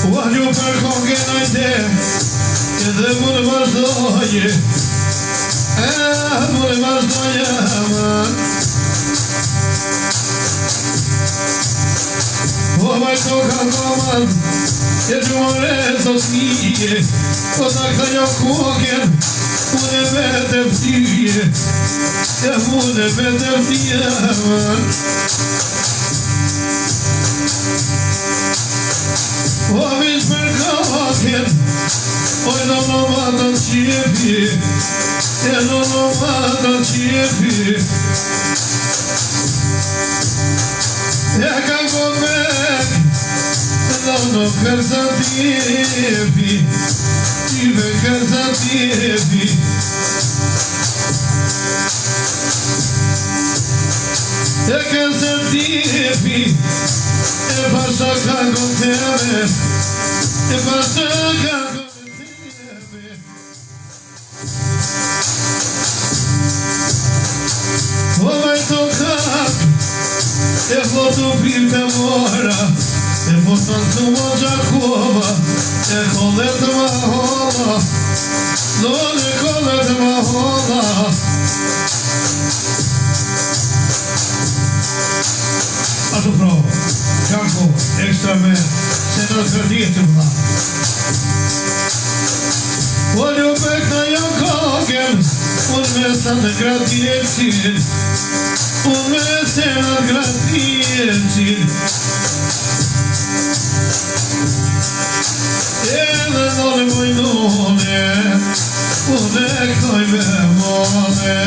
Uahju për kongën ajde, edhe mune vazhdoje, mune vazhdoje aman. Vaj to kalkoman, e gjumore sot nije, o ta këta një kongën, mune vete vtije, mune vete vtije aman. O vish për kongën, oj no matën qjepi, no matën qjepi. E ka gomek, no kërza tjepi, qive kërza tjepi. E kërza tjepi, e pasha ka goteme, e pasha ka goteme. O vaj to kak, e foto pirte mora, e foton të mo gjakova, e kollet ma hola, dole kollet ma hola. Ato pro, Janko, ekstra me, se në kërdijet të vla. O ljubek na Jankogen, unë me sa në gratjetin, unë me se në gratjetin. Edhe nole moj nole, unë e këtoj me mole.